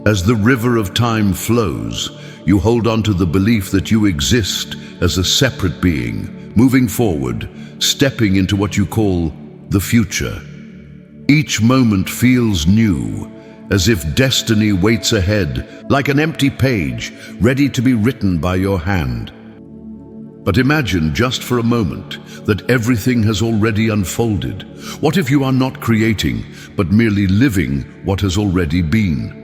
As the river of time flows, you hold on to the belief that you exist as a separate being, moving forward, stepping into what you call the future. Each moment feels new, as if destiny waits ahead, like an empty page, ready to be written by your hand. But imagine just for a moment that everything has already unfolded. What if you are not creating, but merely living what has already been?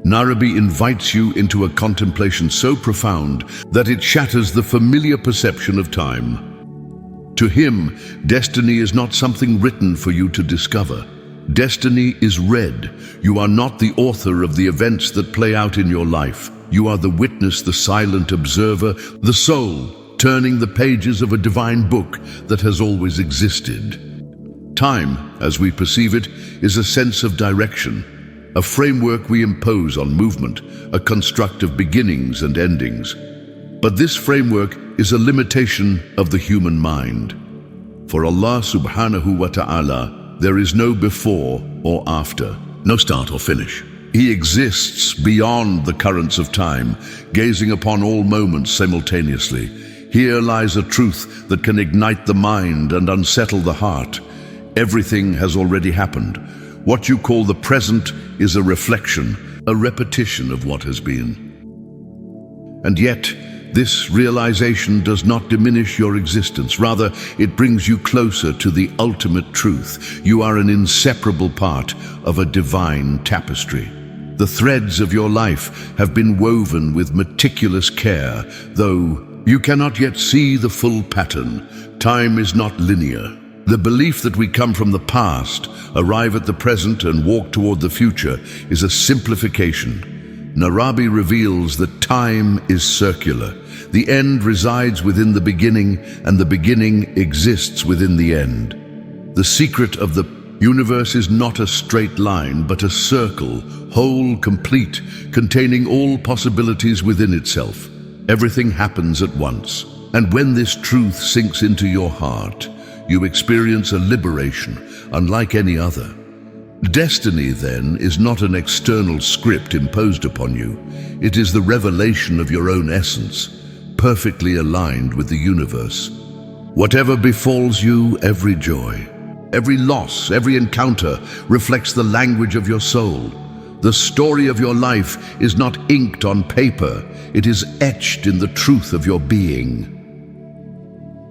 Arabi invites you into a contemplation so profound that it shatters the familiar perception of time. To him, destiny is not something written for you to discover. Destiny is read. You are not the author of the events that play out in your life. You are the witness, the silent observer, the soul turning the pages of a divine book that has always existed. Time, as we perceive it, is a sense of direction, a framework we impose on movement, a construct of beginnings and endings. But this framework is a limitation of the human mind. For Allah subhanahu wa ta'ala, there is no before or after, no start or finish. He exists beyond the currents of time, gazing upon all moments simultaneously. Here lies a truth that can ignite the mind and unsettle the heart. Everything has already happened. What you call the present is a reflection, a repetition of what has been. And yet, this realization does not diminish your existence. Rather, it brings you closer to the ultimate truth. You are an inseparable part of a divine tapestry. The threads of your life have been woven with meticulous care, though you cannot yet see the full pattern. Time is not linear. The belief that we come from the past, arrive at the present, and walk toward the future is a simplification. Arabi reveals that time is circular. The end resides within the beginning, and the beginning exists within the end. The secret of the universe is not a straight line, but a circle, whole, complete, containing all possibilities within itself. Everything happens at once. And when this truth sinks into your heart, you experience a liberation unlike any other. Destiny, then, is not an external script imposed upon you. It is the revelation of your own essence, perfectly aligned with the universe. Whatever befalls you, every joy, every loss, every encounter reflects the language of your soul. The story of your life is not inked on paper, it is etched in the truth of your being.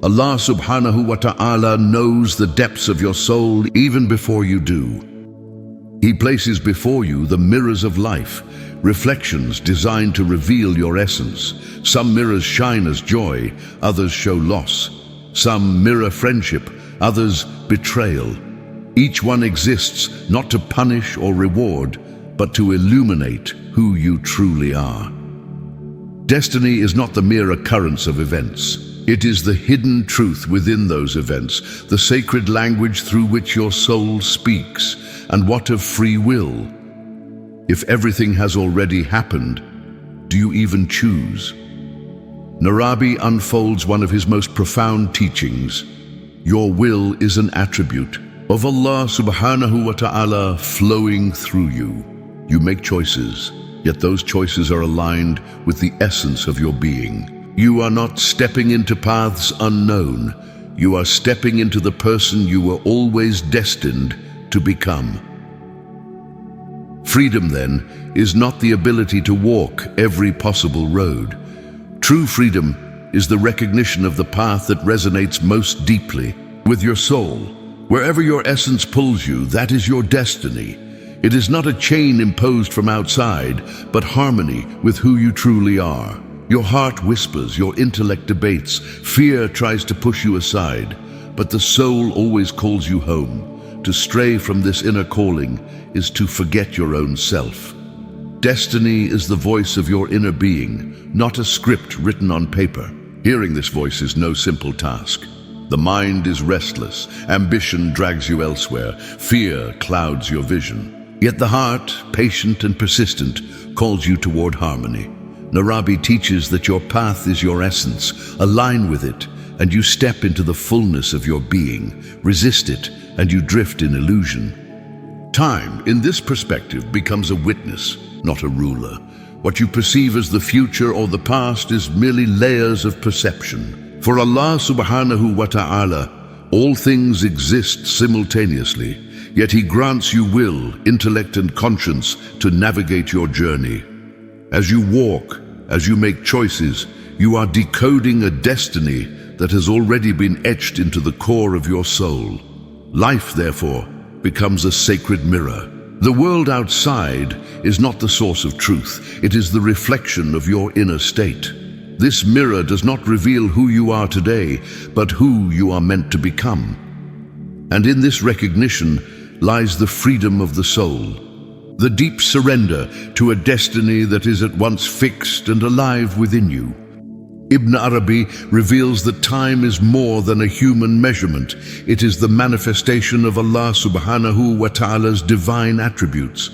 Allah subhanahu wa ta'ala knows the depths of your soul even before you do. He places before you the mirrors of life, reflections designed to reveal your essence. Some mirrors shine as joy, others show loss. Some mirror friendship, others betrayal. Each one exists not to punish or reward, but to illuminate who you truly are. Destiny is not the mere occurrence of events. It is the hidden truth within those events, the sacred language through which your soul speaks. And what of free will? If everything has already happened, do you even choose? Arabi unfolds one of his most profound teachings. Your will is an attribute of Allah subhanahu wa ta'ala flowing through you. You make choices, yet those choices are aligned with the essence of your being. You are not stepping into paths unknown. You are stepping into the person you were always destined to become. Freedom, then, is not the ability to walk every possible road. True freedom is the recognition of the path that resonates most deeply with your soul. Wherever your essence pulls you, that is your destiny. It is not a chain imposed from outside, but harmony with who you truly are. Your heart whispers, your intellect debates, fear tries to push you aside, but the soul always calls you home. To stray from this inner calling is to forget your own self. Destiny is the voice of your inner being, not a script written on paper. Hearing this voice is no simple task. The mind is restless, ambition drags you elsewhere, fear clouds your vision. Yet the heart, patient and persistent, calls you toward harmony. Arabi teaches that your path is your essence. Align with it, and you step into the fullness of your being. Resist it, and you drift in illusion. Time, in this perspective, becomes a witness, not a ruler. What you perceive as the future or the past is merely layers of perception. For Allah subhanahu wa ta'ala, all things exist simultaneously, yet He grants you will, intellect and conscience to navigate your journey. As you walk, as you make choices, you are decoding a destiny that has already been etched into the core of your soul. Life, therefore, becomes a sacred mirror. The world outside is not the source of truth. It is the reflection of your inner state. This mirror does not reveal who you are today, but who you are meant to become. And in this recognition lies the freedom of the soul, the deep surrender to a destiny that is at once fixed and alive within you. Ibn Arabi reveals that time is more than a human measurement. It is the manifestation of Allah subhanahu wa ta'ala's divine attributes.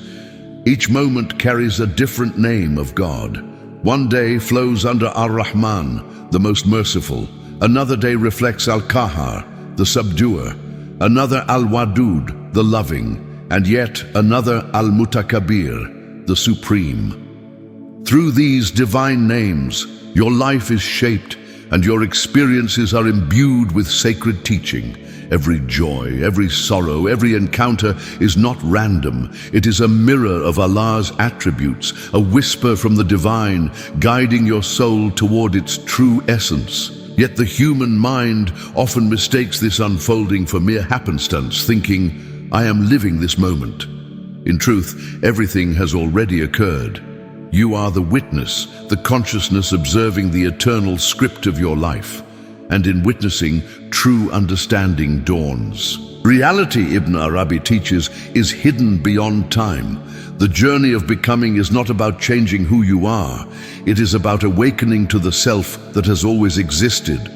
Each moment carries a different name of God. One day flows under Ar-Rahman, the most merciful. Another day reflects Al-Qahar, the subduer. Another Al-Wadud, the loving. And yet another Al-Mutakabir, the supreme. Through these divine names, your life is shaped and your experiences are imbued with sacred teaching. Every joy, every sorrow, every encounter is not random. It is a mirror of Allah's attributes, a whisper from the divine, guiding your soul toward its true essence. Yet the human mind often mistakes this unfolding for mere happenstance, thinking, I am living this moment. In truth, everything has already occurred. You are the witness, the consciousness observing the eternal script of your life, and in witnessing, true understanding dawns. Reality, Ibn Arabi teaches, is hidden beyond time. The journey of becoming is not about changing who you are. It is about awakening to the self that has always existed.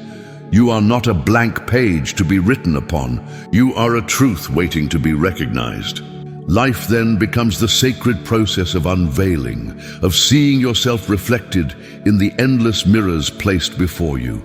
You are not a blank page to be written upon. You are a truth waiting to be recognized. Life then becomes the sacred process of unveiling, of seeing yourself reflected in the endless mirrors placed before you.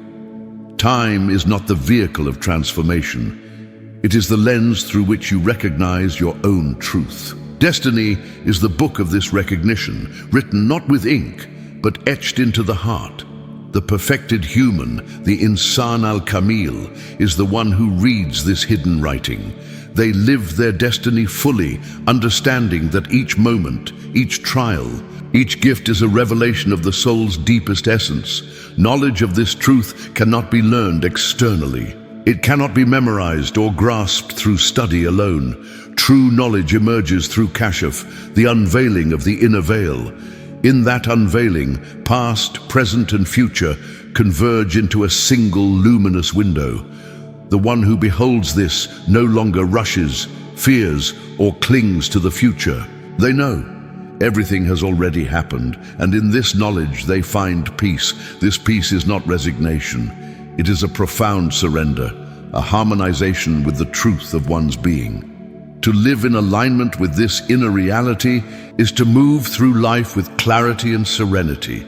Time is not the vehicle of transformation. It is the lens through which you recognize your own truth. Destiny is the book of this recognition, written not with ink, but etched into the heart. The perfected human, the Insan al-Kamil, is the one who reads this hidden writing. They live their destiny fully, understanding that each moment, each trial, each gift is a revelation of the soul's deepest essence. Knowledge of this truth cannot be learned externally. It cannot be memorized or grasped through study alone. True knowledge emerges through kashf, the unveiling of the inner veil. In that unveiling, past, present, and future converge into a single luminous window. The one who beholds this no longer rushes, fears, or clings to the future. They know everything has already happened, and in this knowledge they find peace. This peace is not resignation. It is a profound surrender, a harmonization with the truth of one's being. To live in alignment with this inner reality is to move through life with clarity and serenity,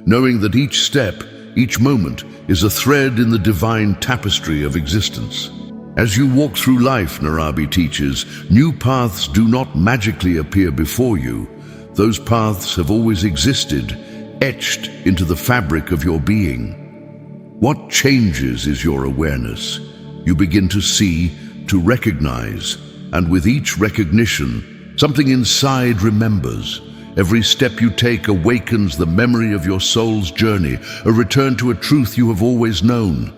knowing that each step, each moment, is a thread in the divine tapestry of existence. As you walk through life, Arabi teaches, new paths do not magically appear before you. Those paths have always existed, etched into the fabric of your being. What changes is your awareness. You begin to see, to recognize, and with each recognition, something inside remembers. Every step you take awakens the memory of your soul's journey, a return to a truth you have always known.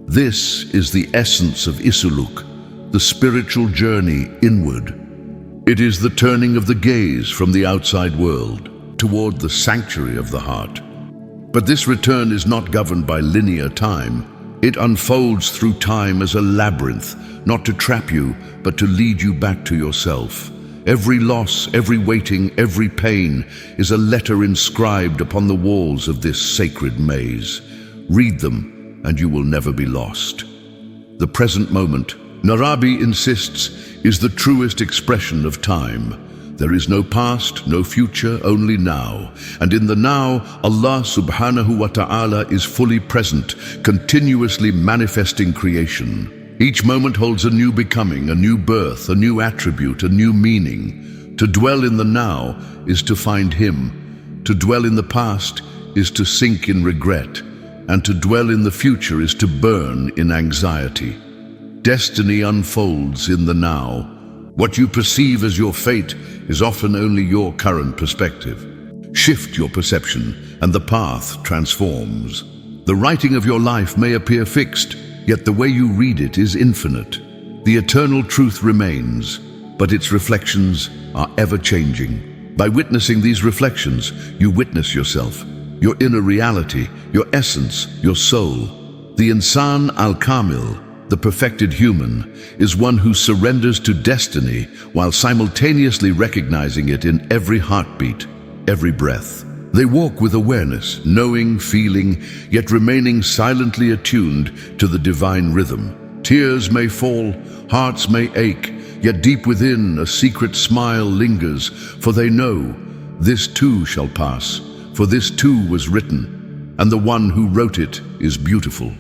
This is the essence of Isuluk, the spiritual journey inward. It is the turning of the gaze from the outside world toward the sanctuary of the heart. But this return is not governed by linear time. It unfolds through time as a labyrinth, not to trap you, but to lead you back to yourself. Every loss, every waiting, every pain is a letter inscribed upon the walls of this sacred maze. Read them, and you will never be lost. The present moment, Arabi insists, is the truest expression of time. There is no past, no future, only now. And in the now, Allah subhanahu wa ta'ala is fully present, continuously manifesting creation. Each moment holds a new becoming, a new birth, a new attribute, a new meaning. To dwell in the now is to find Him. To dwell in the past is to sink in regret, and to dwell in the future is to burn in anxiety. Destiny unfolds in the now. What you perceive as your fate is often only your current perspective. Shift your perception, and the path transforms. The writing of your life may appear fixed, yet the way you read it is infinite. The eternal truth remains, but its reflections are ever-changing. By witnessing these reflections, you witness yourself, your inner reality, your essence, your soul. The Insan al-Kamil, the perfected human, is one who surrenders to destiny while simultaneously recognizing it in every heartbeat, every breath. They walk with awareness, knowing, feeling, yet remaining silently attuned to the divine rhythm. Tears may fall, hearts may ache, yet deep within a secret smile lingers, for they know this too shall pass, for this too was written, and the one who wrote it is beautiful.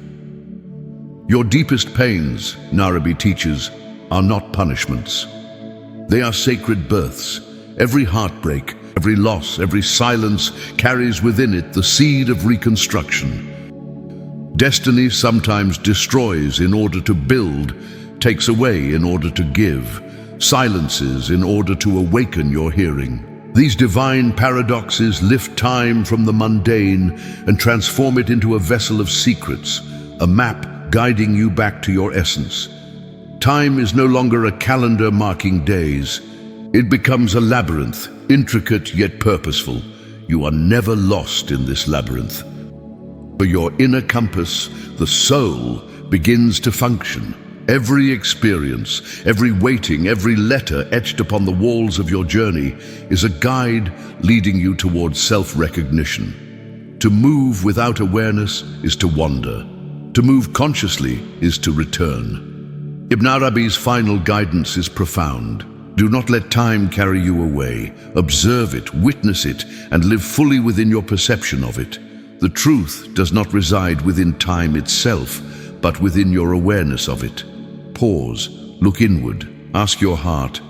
Your deepest pains, Arabi teaches, are not punishments. They are sacred births. Every heartbreak, every loss, every silence carries within it the seed of reconstruction. Destiny sometimes destroys in order to build, takes away in order to give, silences in order to awaken your hearing. These divine paradoxes lift time from the mundane and transform it into a vessel of secrets, a map guiding you back to your essence. Time is no longer a calendar marking days. It becomes a labyrinth, intricate yet purposeful. You are never lost in this labyrinth. For your inner compass, the soul, begins to function. Every experience, every waiting, every letter etched upon the walls of your journey is a guide leading you towards self-recognition. To move without awareness is to wander. To move consciously is to return. Ibn Arabi's final guidance is profound. Do not let time carry you away. Observe it, witness it, and live fully within your perception of it. The truth does not reside within time itself, but within your awareness of it. Pause, look inward, ask your heart,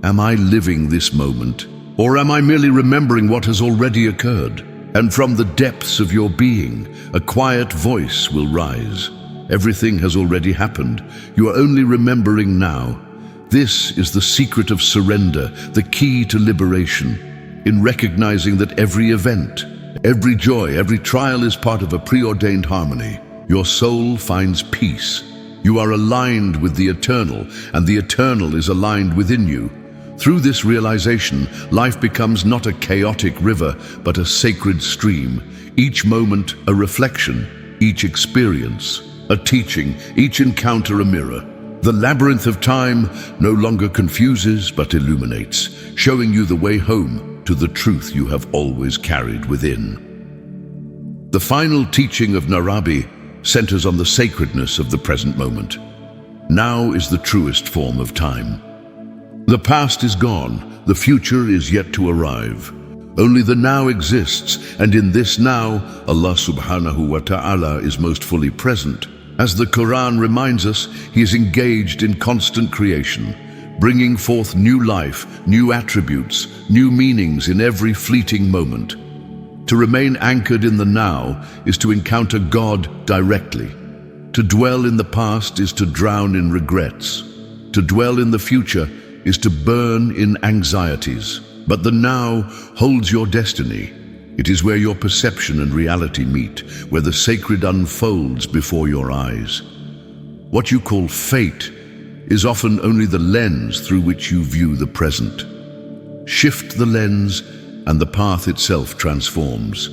am I living this moment? Or am I merely remembering what has already occurred? And from the depths of your being, a quiet voice will rise. Everything has already happened. You are only remembering now. This is the secret of surrender, the key to liberation. In recognizing that every event, every joy, every trial is part of a preordained harmony, your soul finds peace. You are aligned with the eternal, and the eternal is aligned within you. Through this realization, life becomes not a chaotic river, but a sacred stream. Each moment a reflection, each experience a teaching, each encounter a mirror. The labyrinth of time no longer confuses but illuminates, showing you the way home to the truth you have always carried within. The final teaching of Arabi centers on the sacredness of the present moment. Now is the truest form of time. The past is gone, the future is yet to arrive. Only the now exists, and in this now, Allah subhanahu wa ta'ala is most fully present. As the Qur'an reminds us, He is engaged in constant creation, bringing forth new life, new attributes, new meanings in every fleeting moment. To remain anchored in the now is to encounter God directly. To dwell in the past is to drown in regrets. To dwell in the future is to burn in anxieties. But the now holds your destiny. It is where your perception and reality meet, where the sacred unfolds before your eyes. What you call fate is often only the lens through which you view the present. Shift the lens, and the path itself transforms.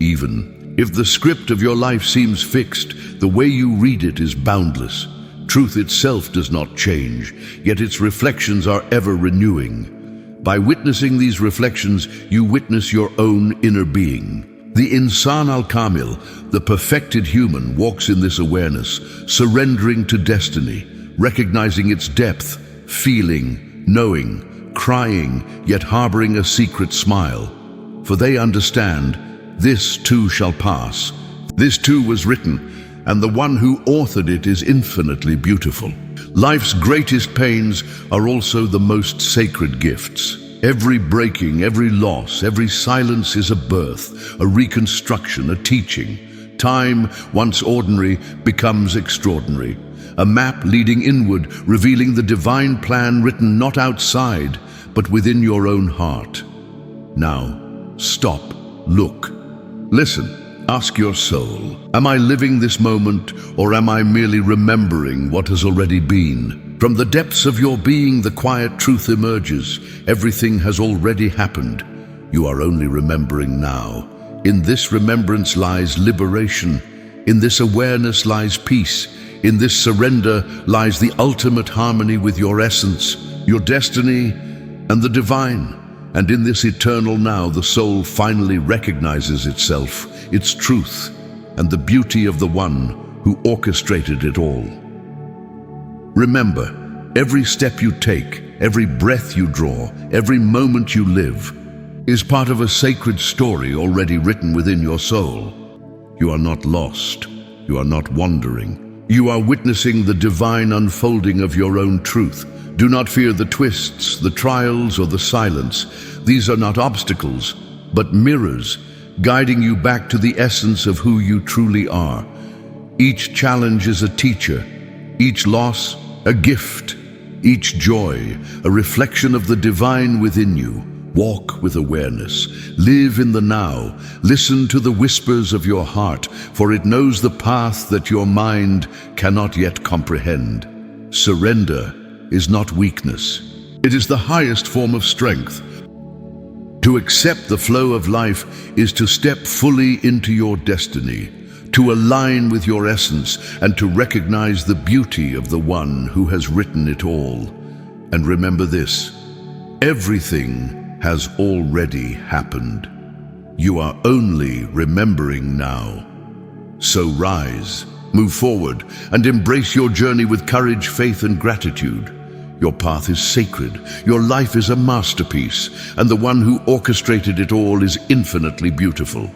Even if the script of your life seems fixed, the way you read it is boundless. Truth itself does not change, yet its reflections are ever renewing. By witnessing these reflections, you witness your own inner being. The Insan al-Kamil, the perfected human, walks in this awareness, surrendering to destiny, recognizing its depth, feeling, knowing, crying, yet harboring a secret smile. For they understand, this too shall pass. This too was written, and the one who authored it is infinitely beautiful. Life's greatest pains are also the most sacred gifts. Every breaking, every loss, every silence is a birth, a reconstruction, a teaching. Time, once ordinary, becomes extraordinary. A map leading inward, revealing the divine plan written not outside, but within your own heart. Now, stop, look, listen. Ask your soul, am I living this moment, or am I merely remembering what has already been? From the depths of your being, the quiet truth emerges. Everything has already happened. You are only remembering now. In this remembrance lies liberation. In this awareness lies peace. In this surrender lies the ultimate harmony with your essence, your destiny, and the divine. And in this eternal now, the soul finally recognizes itself, its truth, and the beauty of the one who orchestrated it all. Remember, every step you take, every breath you draw, every moment you live, is part of a sacred story already written within your soul. You are not lost. You are not wandering. You are witnessing the divine unfolding of your own truth. Do not fear the twists, the trials, or the silence. These are not obstacles, but mirrors, guiding you back to the essence of who you truly are. Each challenge is a teacher, each loss a gift, each joy a reflection of the divine within you. Walk with awareness, live in the now, listen to the whispers of your heart, for it knows the path that your mind cannot yet comprehend. Surrender is not weakness. It is the highest form of strength. To accept the flow of life is to step fully into your destiny, to align with your essence, and to recognize the beauty of the one who has written it all. And remember this, everything has already happened. You are only remembering now. So rise, move forward, and embrace your journey with courage, faith, and gratitude. Your path is sacred, your life is a masterpiece, and the one who orchestrated it all is infinitely beautiful.